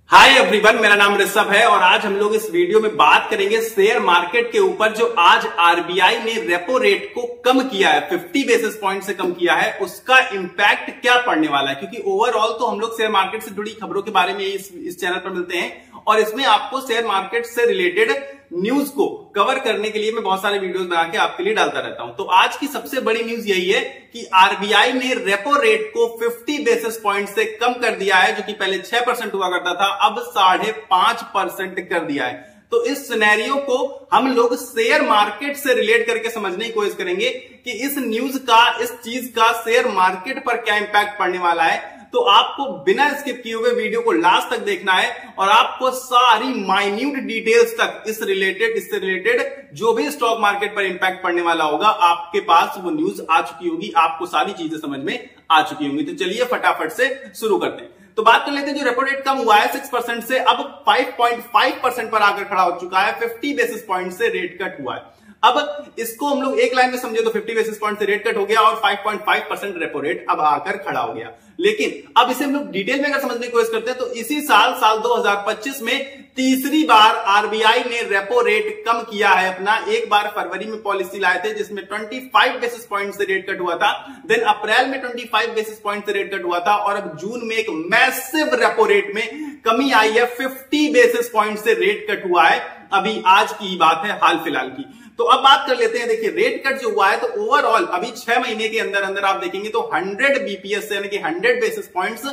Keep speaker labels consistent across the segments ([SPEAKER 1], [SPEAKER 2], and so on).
[SPEAKER 1] Hi everyone, मेरा नाम ऋषभ है और आज हम लोग इस वीडियो में बात करेंगे शेयर मार्केट के ऊपर। जो आज आरबीआई ने रेपो रेट को कम किया है, 50 बेसिस पॉइंट से कम किया है, उसका इंपैक्ट क्या पड़ने वाला है। क्योंकि ओवरऑल तो हम लोग शेयर मार्केट से जुड़ी खबरों के बारे में इस चैनल पर मिलते हैं और इसमें आपको शेयर मार्केट से रिलेटेड न्यूज को कवर करने के लिए मैं बहुत सारे वीडियोस बना के आपके लिए डालता रहता हूं। तो आज की सबसे बड़ी न्यूज यही है कि आरबीआई ने रेपो रेट को 50 बेसिस पॉइंट से कम कर दिया है, जो कि पहले 6% हुआ करता था, अब 5.5% कर दिया है। तो इस सिनेरियो को हम लोग शेयर मार्केट से रिलेट करके समझने की कोशिश करेंगे कि इस न्यूज का, इस चीज का शेयर मार्केट पर क्या इंपैक्ट पड़ने वाला है। तो आपको बिना स्किप किए हुए वीडियो को लास्ट तक देखना है और आपको सारी माइन्यूट डिटेल्स तक इससे रिलेटेड जो भी स्टॉक मार्केट पर इंपैक्ट पड़ने वाला होगा, आपके पास वो न्यूज आ चुकी होगी, आपको सारी चीजें समझ में आ चुकी होंगी। तो चलिए फटाफट से शुरू करते हैं। तो बात कर लेते हैं, जो रेपो रेट कम हुआ है 6% से अब 5.5% पर आकर खड़ा हो चुका है। 50 बेसिस पॉइंट से रेट कट हुआ है। अब इसको हम लोग एक लाइन में समझे तो 50 बेसिस पॉइंट से रेट कट हो गया और 5.5% रेपो रेट अब आकर खड़ा हो गया। लेकिन अब इसे हम लोग डिटेल में अगर समझने की कोशिश करते हैं तो इसी साल 2025 में तीसरी बार आरबीआई ने रेपो रेट कम किया है अपना। एक बार फरवरी में पॉलिसी लाए थे जिसमें 25 बेसिस पॉइंट से रेट कट हुआ था, देन अप्रैल में 25 बेसिस पॉइंट से रेट कट हुआ था और अब जून में एक मैसिव रेपो रेट में कमी आई है। 50 बेसिस पॉइंट से रेट कट हुआ है। अभी आज की बात है, हाल फिलहाल की। तो अब बात कर लेते हैं। देखिए, रेट कट जो हुआ है तो ओवरऑल अभी 6 महीने के अंदर अंदर आप देखेंगे तो 100 बीपीएस से, यानी कि 100 बेसिस पॉइंट्स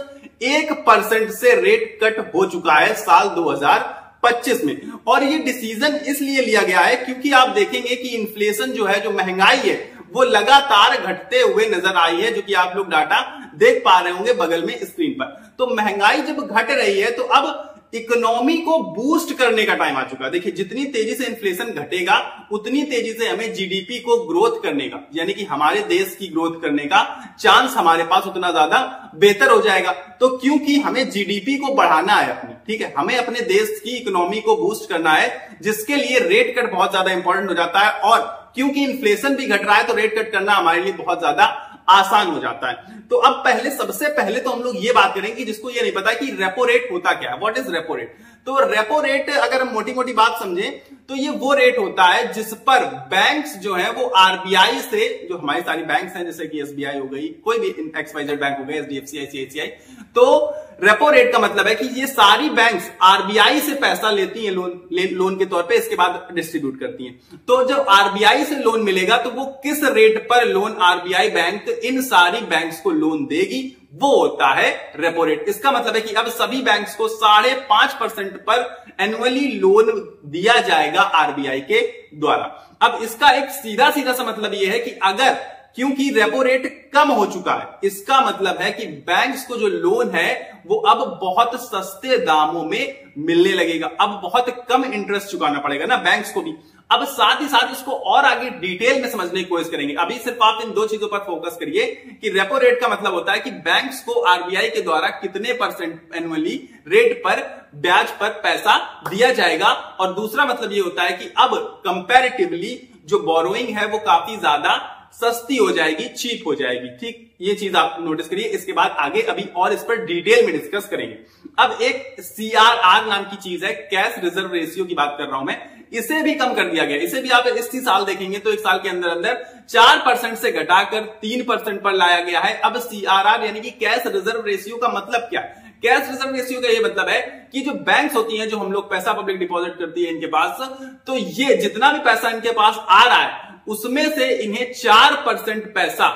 [SPEAKER 1] 1% से रेट कट हो चुका है साल 2025 में। और ये डिसीजन इसलिए लिया गया है क्योंकि आप देखेंगे कि इन्फ्लेशन जो है, जो महंगाई है, वो लगातार घटते हुए नजर आई है, जो कि आप लोग डाटा देख पा रहे होंगे बगल में स्क्रीन पर। तो महंगाई जब घट रही है तो अब इकोनॉमी को बूस्ट करने का टाइम आ चुका है। देखिए, जितनी तेजी से इन्फ्लेशन घटेगा उतनी तेजी से हमें जीडीपी को ग्रोथ करने का, यानी कि हमारे देश की ग्रोथ करने का चांस हमारे पास उतना ज्यादा बेहतर हो जाएगा। तो क्योंकि हमें जीडीपी को बढ़ाना है अपनी, ठीक है, हमें अपने देश की इकोनॉमी को बूस्ट करना है, जिसके लिए रेट कट बहुत ज्यादा इंपॉर्टेंट हो जाता है। और क्योंकि इन्फ्लेशन भी घट रहा है तो रेट कट करना हमारे लिए बहुत ज्यादा आसान हो जाता है। तो अब सबसे पहले तो हम लोग ये बात करेंगे कि जिसको ये नहीं पता कि रेपो रेट होता क्या है, व्हाट इज रेपो रेट। तो रेपो रेट अगर हम मोटी मोटी बात समझें तो ये वो रेट होता है जिस पर बैंक्स जो है वो आरबीआई से, जो हमारी सारी बैंक्स हैं जैसे कि एसबीआई हो गई, कोई भी एक्सवाइजेड बैंक हो गया, एचडीएफसी, आईसीआईसीआई, तो रेपो रेट का मतलब है कि ये सारी बैंक्स आरबीआई से पैसा लेती हैं लोन के तौर पे, इसके बाद डिस्ट्रीब्यूट करती हैं। तो जब आरबीआई से लोन मिलेगा तो वो किस रेट पर लोन आरबीआई बैंक इन सारी बैंक्स को लोन देगी, वो होता है रेपो रेट। इसका मतलब है कि अब सभी बैंक्स को 5.5% पर एनुअली लोन दिया जाएगा आरबीआई के द्वारा। अब इसका एक सीधा सा मतलब यह है कि अगर, क्योंकि रेपो रेट कम हो चुका है, इसका मतलब है कि बैंक्स को जो लोन है वो अब बहुत सस्ते दामों में मिलने लगेगा। अब बहुत कम इंटरेस्ट चुकाना पड़ेगा ना बैंक्स को भी। अब साथ ही साथ इसको और आगे डिटेल में समझने की कोशिश करेंगे। अभी सिर्फ आप इन दो चीजों पर फोकस करिए कि रेपो रेट का मतलब होता है कि बैंक्स को आरबीआई के द्वारा कितने % एनुअली रेट पर, ब्याज पर पैसा दिया जाएगा। और दूसरा मतलब ये होता है कि अब कंपैरेटिवली जो बोरोइंग है वो काफी ज्यादा सस्ती हो जाएगी, चीप हो जाएगी। ठीक, ये चीज आप नोटिस करिए। इसके बाद आगे अभी और इस पर डिटेल में डिस्कस करेंगे। अब एक सीआरआर नाम की चीज है, कैश रिजर्व रेशियो की बात कर रहा हूं मैं, इसे भी कम कर दिया गया। इसे भी आप इसी साल देखेंगे तो एक साल के अंदर अंदर 4% से घटाकर 3% पर लाया गया है। अब सीआरआर यानी कि कैश रिजर्व रेशियो का मतलब क्या है? कैश रिजर्व रेशियो का ये मतलब है कि जो बैंक्स होती हैं, जो हम लोग पैसा पब्लिक डिपॉजिट करती है इनके पास, तो ये जितना भी पैसा इनके पास आ रहा है उसमें से इन्हें 4% पैसा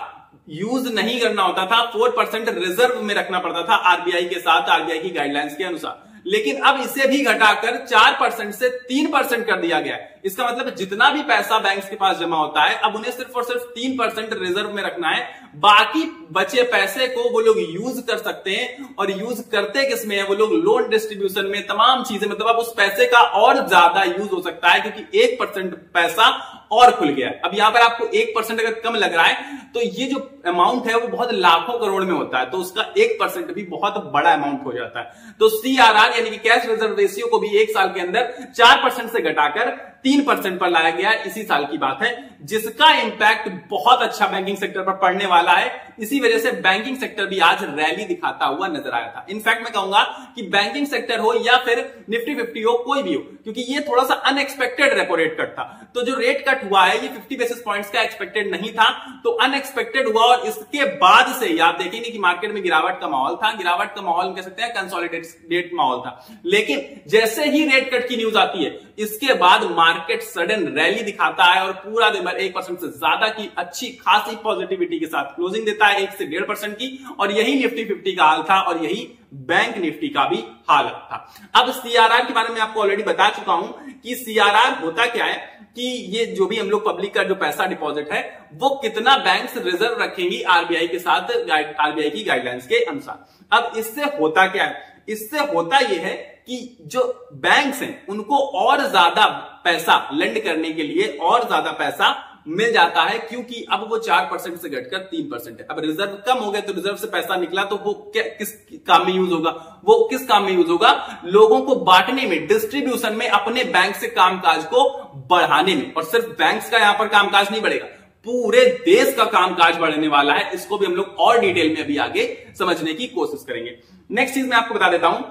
[SPEAKER 1] यूज नहीं करना होता था, 4% रिजर्व में रखना पड़ता था आरबीआई के साथ, आरबीआई की गाइडलाइंस के अनुसार। लेकिन अब इसे भी घटाकर 4% से 3% कर दिया गया है। इसका मतलब जितना भी पैसा बैंक्स के पास जमा होता है अब उन्हें सिर्फ और सिर्फ 3% रिजर्व में रखना है। बाकी बचे पैसे को वो लोग यूज कर सकते हैं। और यूज करते किसमें है? वो लोग लोन डिस्ट्रीब्यूशन में, तमाम चीजें, मतलब अब उस पैसे का और ज्यादा यूज हो सकता है क्योंकि 1% पैसा और खुल गया। अब यहां पर आपको 1% अगर कम लग रहा है तो ये जो अमाउंट है वो बहुत लाखों करोड़ में होता है, तो उसका 1% भी बहुत बड़ा अमाउंट हो जाता है। तो सीआरआर यानी कि कैश रिजर्व रेशियो को भी एक साल के अंदर 4% से घटाकर 3% पर लाया गया है। इसी साल की बात है, जिसका इंपैक्ट बहुत अच्छा बैंकिंग सेक्टर पर पड़ने वाला है। इसी वजह से बैंकिंग सेक्टर भी आज रैली दिखाता हुआ नजर आया था। इनफैक्ट मैं कहूंगा कि बैंकिंग सेक्टर हो या फिर निफ्टी 50 हो, कोई भी हो, क्योंकि ये थोड़ा सा अनएक्सपेक्टेड रेपो रेट कट था। तो जो रेट कट हुआ है ये 50 बेसिस पॉइंट्स का एक्सपेक्टेड नहीं था, तो अनएक्सपेक्टेड हुआ। और इसके बाद से आप देखेंगे कि मार्केट में गिरावट का माहौल था। गिरावट का माहौल कह सकते हैं कंसोलिडेटेड माहौल था। लेकिन जैसे ही रेट कट की न्यूज आती है, इसके बाद मार्केट सडन रैली दिखाता है और पूरा दिन भर 1% से ज्यादा की अच्छी खासी पॉजिटिविटी के साथ क्लोजिंग देता है, 1 से 1.5% की। और यही निफ्टी 50 का हाल था और यही बैंक निफ्टी का भी हालत था। अब सीआरआर के बारे में आपको ऑलरेडी बता चुका हूं कि सीआरआर होता क्या है, कि ये जो भी हम लोग पब्लिक का जो पैसा डिपॉजिट है वो कितना बैंक्स रिजर्व रखेंगी आरबीआई के साथ, आरबीआई की गाइडलाइंस के अनुसार। अब इससे होता क्या है, इससे होता यह है कि जो बैंक्स हैं उनको और ज्यादा पैसा लेंड करने के लिए और ज्यादा पैसा मिल जाता है, क्योंकि अब वो 4% से घटकर 3% है। अब रिजर्व कम हो गए तो रिजर्व से पैसा निकला तो वो किस काम में यूज होगा, वो किस काम में यूज होगा, लोगों को बांटने में, डिस्ट्रीब्यूशन में, अपने बैंक से कामकाज को बढ़ाने में। और सिर्फ बैंक्स का यहां पर कामकाज नहीं बढ़ेगा, पूरे देश का कामकाज बढ़ने वाला है। इसको भी हम लोग और डिटेल में अभी आगे समझने की कोशिश करेंगे। नेक्स्ट चीज मैं आपको बता देता हूं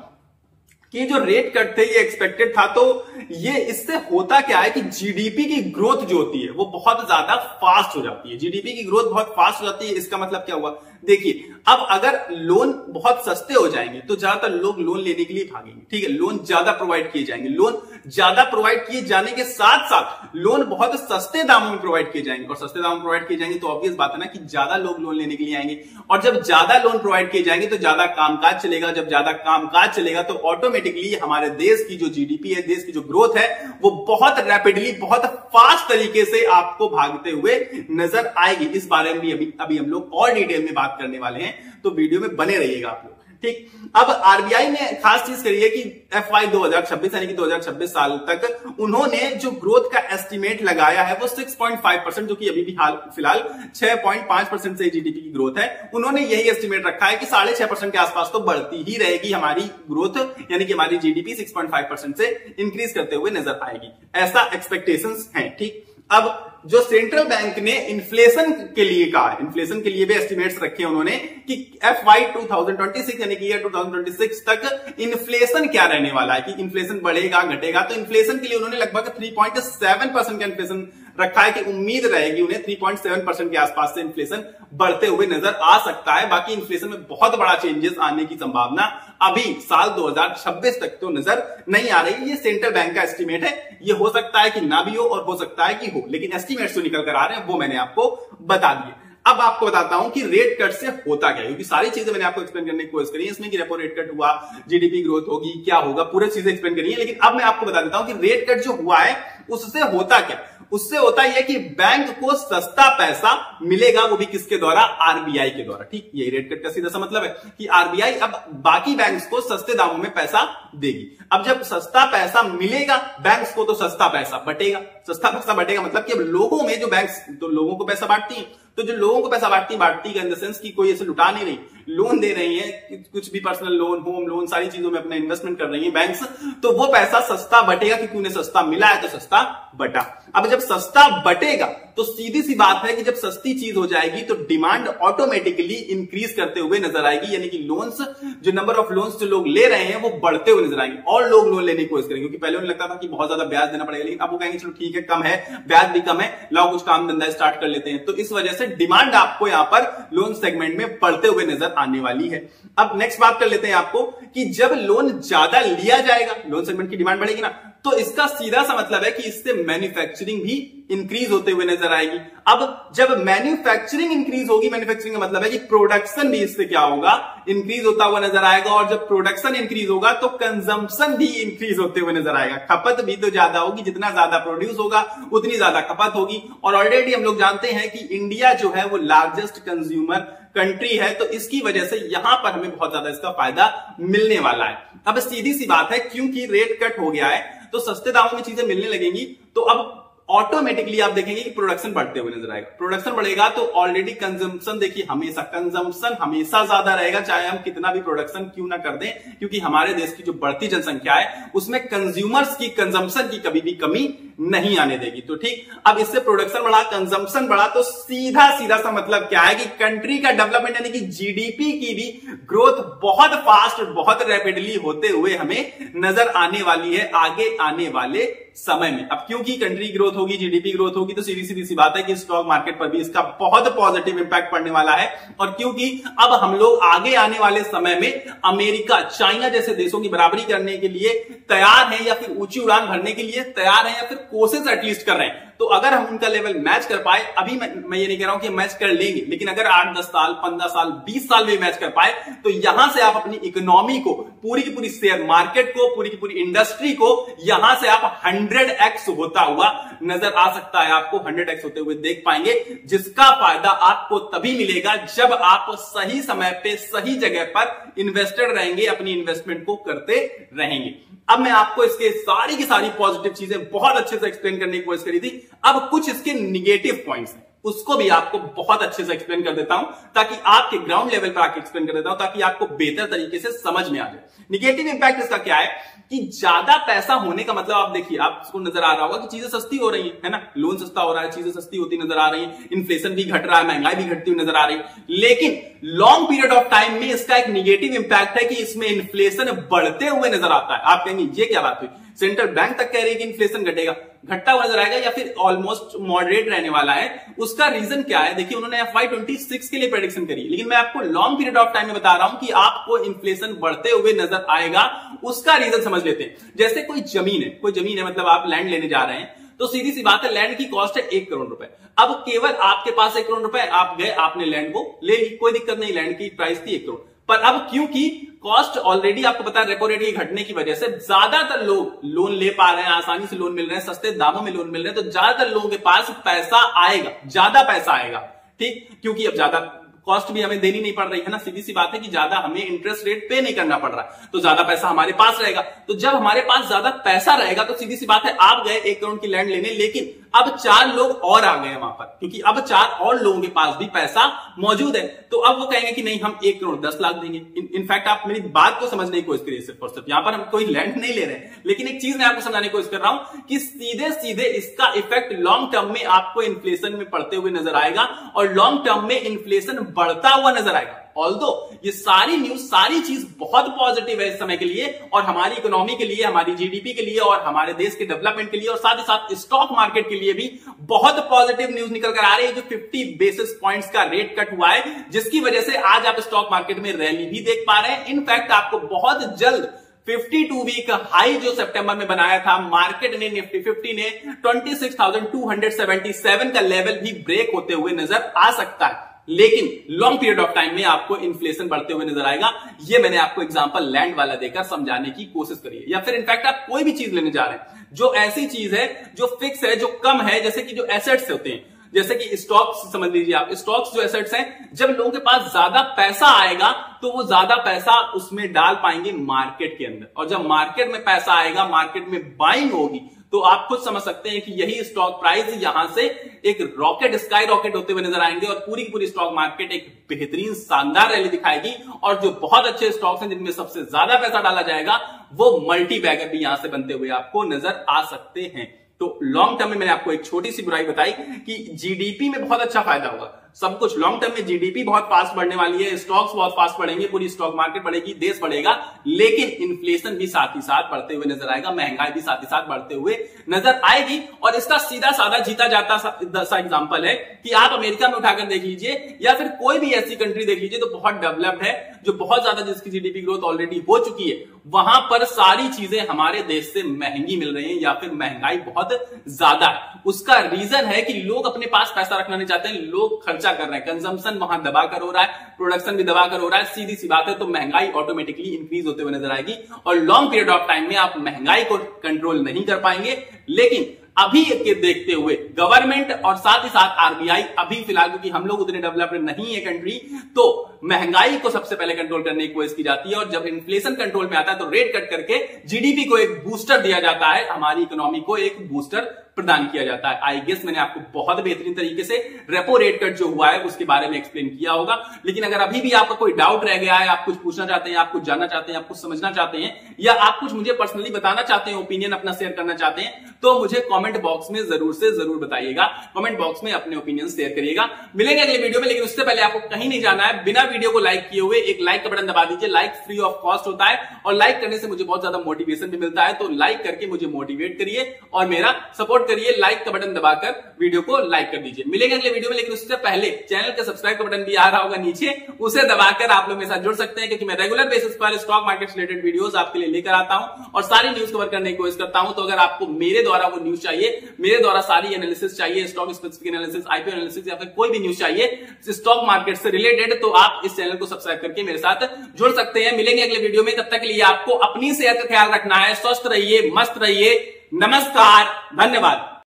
[SPEAKER 1] कि जो रेट कट थे ये एक्सपेक्टेड था। तो ये इससे होता क्या है कि जीडीपी की ग्रोथ जो होती है वो बहुत ज्यादा फास्ट हो जाती है। जीडीपी की ग्रोथ बहुत फास्ट हो जाती है। इसका मतलब क्या हुआ, देखिए अब अगर लोन बहुत सस्ते हो जाएंगे तो ज्यादातर लोग लोन लेने के लिए भागेंगे। ठीक है, लोन ज्यादा प्रोवाइड किए जाएंगे। लोन ज्यादा प्रोवाइड किए जाने के साथ साथ लोन बहुत सस्ते दामों में प्रोवाइड किए जाएंगे। और सस्ते दामों में प्रोवाइड किए जाएंगे तो ऑब्वियस बात है ना कि ज्यादा लोग लोन लेने के लिए आएंगे। और जब ज्यादा लोन प्रोवाइड किए जाएंगे तो ज्यादा कामकाज चलेगा। जब ज्यादा कामकाज चलेगा तो ऑटोमेटिकली हमारे देश की जो जीडीपी है, देश की जो ग्रोथ है, वो बहुत रैपिडली, बहुत फास्ट तरीके से आपको भागते हुए नजर आएगी। इस बारे में भी अभी हम लोग और डिटेल में बात करने वाले हैं, तो वीडियो में बने रहिएगा आप लोग। ठीक, अब आरबीआई ने खास चीज करी है कि FY 2026 यानी कि 2026 साल तक उन्होंने जो ग्रोथ का एस्टिमेट लगाया है वो 6.5%, जो कि अभी भी फिलहाल 6.5% से जीडीपी की ग्रोथ है। उन्होंने यही एस्टिमेट रखा है कि 6.5% के आसपास तो बढ़ती ही रहेगी हमारी ग्रोथ, यानी कि हमारी जीडीपी 6.5% से इंक्रीज करते हुए नजर आएगी। ऐसा एक्सपेक्टेशंस है। ठीक, अब जो सेंट्रल बैंक ने इन्फ्लेशन के लिए कहा है, इन्फ्लेशन के लिए भी एस्टिमेट्स रखे हैं उन्होंने कि FY 2026 यानी कि 2026 तक इन्फ्लेशन क्या रहने वाला है, कि इन्फ्लेशन बढ़ेगा घटेगा। तो इन्फ्लेशन के लिए उन्होंने लगभग 3.7% का इन्फ्लेशन रखा है कि उम्मीद रहेगी उन्हें 3.7% के आसपास से इन्फ्लेशन बढ़ते हुए नजर आ सकता है। बाकी इन्फ्लेशन में बहुत बड़ा चेंजेस आने की संभावना अभी साल 2026 तक तो नजर नहीं आ रही। ये सेंट्रल बैंक का एस्टिमेट है, ये हो सकता है कि ना भी हो और हो सकता है कि हो, लेकिन एस्टिमेट्स जो निकल कर आ रहे हैं वो मैंने आपको बता दिए। अब आपको बताता हूं कि रेट कट से होता क्या है, क्योंकि सारी चीजें मैंने आपको एक्सप्लेन करने की कोशिश करी है। इसमें कि रेपो रेट कट हुआ, जीडीपी ग्रोथ होगी, क्या होगा, पूरी चीजें एक्सप्लेन करी है। लेकिन अब मैं आपको बता देता हूं कि रेट कट जो हुआ है उससे होता क्या, उससे होता यह कि बैंक को सस्ता पैसा मिलेगा, वो भी किसके द्वारा, आरबीआई के द्वारा। ठीक, यही रेट कट का सीधा सा मतलब है कि आरबीआई अब बाकी बैंक्स को सस्ते दामों में पैसा देगी। अब जब सस्ता पैसा मिलेगा बैंक्स को तो सस्ता पैसा बटेगा। सस्ता पैसा बटेगा मतलब कि अब लोगों में जो बैंक्स तो लोगों को पैसा बांटती हैं, तो जो लोगों को पैसा बांटती है इन द सेंस कि कोई ऐसे लुटा नहीं रही, लोन दे रही है, कुछ भी पर्सनल लोन, होम लोन, सारी चीजों में अपना इन्वेस्टमेंट कर रही है बैंक्स, तो वो पैसा सस्ता बटेगा क्योंकि उन्हें सस्ता मिला है तो सस्ता बटा। अब जब सस्ता बटेगा तो सीधी सी बात है कि जब सस्ती चीज हो जाएगी तो डिमांड ऑटोमेटिकली इंक्रीज करते हुए नजर आएगी, यानी कि लोन्स, जो नंबर ऑफ लोन्स जो लोग ले रहे हैं वो बढ़ते हुए नजर आएंगे और लोग लोन लेने की कोशिश करेंगे। क्योंकि पहले उन्हें लगता था कि बहुत ज्यादा ब्याज देना पड़ेगा, लेकिन अब वो कहेंगे चलो ठीक है, कम है, ब्याज भी कम है, लाओ कुछ काम धंधा स्टार्ट कर लेते हैं। तो इस वजह से डिमांड आपको यहां पर लोन सेगमेंट में बढ़ते हुए नजर आने वाली है। अब नेक्स्ट बात कर लेते हैं आपको कि जब लोन ज्यादा लिया जाएगा, लोन सेगमेंट की डिमांड बढ़ेगी ना, तो इसका सीधा सा मतलब है कि इससे मैन्युफैक्चरिंग भी इंक्रीज होते हुए नजर आएगी। अब जब मैन्युफैक्चरिंग इंक्रीज होगी, मैन्युफैक्चरिंग का मतलब है कि प्रोडक्शन भी इससे क्या होगा, इंक्रीज होता हुआ नजर आएगा। और जब प्रोडक्शन इंक्रीज होगा तो कंजम्पशन भी इंक्रीज होते हुए नजर आएगा। खपत भी तो ज्यादा होगी, जितना ज्यादा प्रोड्यूस होगा उतनी ज्यादा खपत होगी। और ऑलरेडी हम लोग जानते हैं कि इंडिया जो है वो लार्जेस्ट कंज्यूमर कंट्री है, तो इसकी वजह से यहां पर हमें बहुत ज्यादा इसका फायदा मिलने वाला है। अब सीधी सी बात है, क्योंकि रेट कट हो गया है तो सस्ते दामों में चीजें मिलने लगेंगी, तो अब ऑटोमेटिकली आप देखेंगे कि प्रोडक्शन बढ़ते हुए नजर आएगा। प्रोडक्शन बढ़ेगा तो ऑलरेडी कंजम्पशन, देखिए हमेशा कंजम्पशन हमेशा ज्यादा रहेगा, चाहे हम कितना भी प्रोडक्शन क्यों ना कर दें, क्योंकि हमारे देश की जो बढ़ती जनसंख्या है उसमें कंज्यूमर्स की कंजम्पशन की कभी भी कमी नहीं आने देगी। तो ठीक, अब इससे प्रोडक्शन बढ़ा, कंजम्पशन बढ़ा, तो सीधा सीधा सा मतलब क्या है कि कंट्री का डेवलपमेंट यानी कि जीडीपी की भी ग्रोथ बहुत फास्ट, बहुत रैपिडली होते हुए हमें नजर आने वाली है आगे आने वाले समय में। अब क्योंकि कंट्री ग्रोथ होगी, जीडीपी ग्रोथ होगी, तो सीधी सीधी सी बात है कि स्टॉक मार्केट पर भी इसका बहुत पॉजिटिव इंपैक्ट पड़ने वाला है। और क्योंकि अब हम लोग आगे आने वाले समय में अमेरिका, चाइना जैसे देशों की बराबरी करने के लिए तैयार हैं, या फिर ऊंची उड़ान भरने के लिए तैयार हैं, या फिर कोशिश एटलीस्ट कर रहे हैं, तो अगर हम उनका लेवल मैच कर पाए, अभी मैं ये नहीं कह रहा हूं कि मैच कर लेंगे, लेकिन अगर 8-10 साल, 15 साल, 20 साल में मैच कर पाए, तो यहां से आप अपनी इकोनॉमी को, पूरी की पूरी शेयर मार्केट को, पूरी की पूरी इंडस्ट्री को यहां से आप 100x होता हुआ नजर आ सकता है, आपको 100x होते हुए देख पाएंगे, जिसका फायदा आपको तभी मिलेगा जब आप सही समय पे सही जगह पर इन्वेस्टेड रहेंगे, अपनी इन्वेस्टमेंट को करते रहेंगे। अब मैं आपको इसके सारी की सारी पॉजिटिव चीजें बहुत अच्छे से एक्सप्लेन करने की कोशिश करी थी। अब कुछ इसके निगेटिव पॉइंट्स हैं, उसको भी आपको बहुत अच्छे से एक्सप्लेन कर देता हूं, ताकि आपके ग्राउंड लेवल पर आके एक्सप्लेन कर देता हूं, ताकि आपको बेहतर तरीके से समझ में आ जाए। निगेटिव इंपैक्ट इसका क्या है कि ज्यादा पैसा होने का मतलब, आप देखिए, आपको नजर आ रहा होगा कि चीजें सस्ती हो रही है ना, लोन सस्ता हो रहा है, चीजें सस्ती होती नजर आ रही है, इन्फ्लेशन भी घट रहा है, महंगाई भी घटती हुई नजर आ रही है। लेकिन लॉन्ग पीरियड ऑफ टाइम में इसका एक निगेटिव इंपैक्ट है कि इसमें इन्फ्लेशन बढ़ते हुए नजर आता है। आप कहेंगे ये क्या बात हुई, सेंट्रल बैंक तक कह रही है कि इन्फ्लेशन घटेगा, घटता हुआ नजर आएगा या फिर ऑलमोस्ट मॉडरेट रहने वाला है। उसका रीजन क्या है, देखिए उन्होंने FY26 के लिए प्रेडिक्शन करी, लेकिन मैं आपको लॉन्ग पीरियड ऑफ टाइम में बता रहा हूं कि आपको इन्फ्लेशन बढ़ते हुए नजर आएगा। उसका रीजन समझ लेते हैं। जैसे कोई जमीन है, मतलब आप लैंड लेने जा रहे हैं, तो सीधी सी बात है, लैंड की कॉस्ट है 1 करोड़ रुपए। अब केवल आपके पास 1 करोड़ रुपए, आप गए, आपने लैंड को ले ली, कोई दिक्कत नहीं, लैंड की प्राइस थी 1 करोड़। पर अब क्योंकि कॉस्ट ऑलरेडी आपको पता है रेपो रेट की घटने की वजह से ज्यादातर लोग लोन ले पा रहे हैं, आसानी से लोन मिल रहे हैं, सस्ते दामों में लोन मिल रहे हैं, तो ज्यादातर लोगों के पास पैसा आएगा, ज्यादा पैसा आएगा। ठीक, क्योंकि अब ज्यादा कॉस्ट भी हमें देनी नहीं पड़ रही है ना, सीधी सी बात है कि ज्यादा हमें इंटरेस्ट रेट पे नहीं करना पड़ रहा है, तो ज्यादा पैसा हमारे पास रहेगा। तो जब हमारे पास ज्यादा पैसा रहेगा तो सीधी सी बात है, आप गए 1 करोड़ की लैंड लेने, लेकिन अब 4 लोग और आ गए वहां पर, क्योंकि अब 4 और लोगों के पास भी पैसा मौजूद है। तो अब वो कहेंगे कि नहीं, हम 1 करोड़ 10 लाख देंगे। इनफैक्ट आप मेरी बात को समझने की कोशिश करिए, सिर्फ और सिर्फ यहां पर हम कोई लैंड नहीं ले रहे हैं, लेकिन एक चीज मैं आपको समझाने की कोशिश कर रहा हूं कि सीधे सीधे इसका इफेक्ट लॉन्ग टर्म में आपको इन्फ्लेशन में पड़ते हुए नजर आएगा, और लॉन्ग टर्म में इन्फ्लेशन बढ़ता हुआ नजर आएगा। ऑल्दो ये सारी न्यूज, सारी चीज बहुत पॉजिटिव है इस समय के लिए, और हमारी इकोनॉमी के लिए, हमारी जीडीपी के लिए, और हमारे देश के डेवलपमेंट के लिए, और साथ ही साथ स्टॉक मार्केट के लिए भी बहुत पॉजिटिव न्यूज निकल कर आ रही है। जो 50 बेसिस पॉइंट्स का रेट कट हुआ है, जिसकी वजह से आज आप स्टॉक मार्केट में रैली भी देख पा रहे हैं। इनफैक्ट आपको बहुत जल्द 52 वीक हाई जो सितंबर में बनाया था मार्केट ने, निफ्टी 50 ने 26,277 का लेवल भी ब्रेक होते हुए नजर आ सकता है। लेकिन लॉन्ग पीरियड ऑफ टाइम में आपको इन्फ्लेशन बढ़ते हुए नजर आएगा। ये मैंने आपको एग्जांपल लैंड वाला देकर समझाने की कोशिश करी है। या फिर इनफैक्ट आप कोई भी चीज लेने जा रहे हैं जो ऐसी चीज है जो फिक्स है, जो कम है, जैसे कि जो एसेट्स होते हैं, जैसे कि स्टॉक्स समझ लीजिए आप, स्टॉक्स जो एसेट्स हैं, जब लोगों के पास ज्यादा पैसा आएगा तो वो ज्यादा पैसा उसमें डाल पाएंगे मार्केट के अंदर, और जब मार्केट में पैसा आएगा, मार्केट में बाइंग होगी, तो आप खुद समझ सकते हैं कि यही स्टॉक प्राइस यहां से एक रॉकेट, स्काई रॉकेट होते हुए नजर आएंगे, और पूरी की पूरी स्टॉक मार्केट एक बेहतरीन शानदार रैली दिखाएगी। और जो बहुत अच्छे स्टॉक्स हैं जिनमें सबसे ज्यादा पैसा डाला जाएगा, वो मल्टी बैगर भी यहां से बनते हुए आपको नजर आ सकते हैं। तो लॉन्ग टर्म में मैंने आपको एक छोटी सी बुराई बताई कि जीडीपी में बहुत अच्छा फायदा होगा, सब कुछ लॉन्ग टर्म में जीडीपी बहुत फास्ट बढ़ने वाली है, स्टॉक्स बहुत फास्ट बढ़ेंगे, पूरी स्टॉक मार्केट बढ़ेगी, देश बढ़ेगा, लेकिन इन्फ्लेशन भी साथ ही साथ बढ़ते हुए नजर आएगा, महंगाई भी साथ ही साथ बढ़ते हुए नजर आएगी। और इसका सीधा साधा जीता जाता सा एग्जांपल है कि आप अमेरिका में उठाकर देख लीजिए, या फिर कोई भी ऐसी कंट्री देख लीजिए तो बहुत डेवलप्ड है, जो बहुत ज्यादा, जिसकी जीडीपी ग्रोथ ऑलरेडी हो चुकी है, वहां पर सारी चीजें हमारे देश से महंगी मिल रही है, या फिर महंगाई बहुत ज्यादा है। उसका रीजन है कि लोग अपने पास पैसा रखना नहीं चाहते हैं, लोग खर्चा कर रहे हैं, कंजम्पशन वहां दबाकर हो रहा है, प्रोडक्शन भी दबाकर हो रहा है, सीधी सी बात है। तो महंगाई ऑटोमेटिकली इंक्रीज होते हुए नजर आएगी, और लॉन्ग पीरियड ऑफ टाइम में आप महंगाई को कंट्रोल नहीं कर पाएंगे, लेकिन अभी के देखते हुए गवर्नमेंट और साथ ही साथ आरबीआई अभी फिलहाल, क्योंकि हम लोग उतने डेवलप्ड नहीं है कंट्री, तो महंगाई को सबसे पहले कंट्रोल करने की कोशिश की जाती है और जब इन्फ्लेशन कंट्रोल में आता है तो रेट कट करके जीडीपी को एक बूस्टर दिया जाता है, हमारी इकोनॉमी को एक बूस्टर प्रदान किया जाता है। आई गेस मैंने आपको बहुत बेहतरीन तरीके से रेपो रेट कट जो हुआ है उसके बारे में एक्सप्लेन किया होगा। लेकिन अगर अभी भी आपका कोई डाउट रह गया है, आप कुछ पूछना चाहते हैं, आप कुछ जानना चाहते हैं, आप कुछ समझना चाहते हैं, या आप कुछ मुझे पर्सनली बताना चाहते हैं, ओपिनियन अपना शेयर करना चाहते हैं, तो मुझे कमेंट बॉक्स में जरूर से जरूर बताइएगा। कमेंट बॉक्स में अपने ओपिनियन शेयर करिएगा। मिलेंगे अगले वीडियो में, लेकिन उससे पहले आपको कहीं नहीं जाना है। बिना वीडियो को लाइक किए हुए एक लाइक का बटन दबा दीजिए। लाइक फ्री ऑफ कॉस्ट होता है और लाइक करने से मुझे बहुत ज्यादा मोटिवेशन भी मिलता है, तो लाइक करके मुझे मोटिवेट करिए और मेरा सपोर्ट करिए। लाइक का बटन दबाकर वीडियो को लाइक कर दीजिए। मिलेंगे अगले वीडियो में, लेकिन उससे पहले चैनल का सब्सक्राइब का बटन भी आ रहा होगा नीचे, उसे दबाकर आप लोग मेरे साथ जुड़ सकते हैं, क्योंकि मैं रेगुलर बेसिस पर स्टॉक मार्केट से रिलेटेड वीडियोस आपके लिए लेकर आता हूं और सारी न्यूज कवर करने की कोशिश करता हूं। तो अगर आपको मेरे द्वारा वो न्यूज चाहिए, मेरे द्वारा सारी एनालिसिस चाहिए, stock specific analysis, IPO analysis या फिर कोई भी न्यूज चाहिए स्टॉक मार्केट से रिलेटेड, तो आप इस चैनल को सब्सक्राइब करके मेरे साथ जुड़ सकते हैं। मिलेंगे अगले वीडियो में, तब तक के लिए आपको अपनी सेहत का ख्याल रखना है। स्वस्थ रहिए, मस्त रहिए। नमस्कार, धन्यवाद।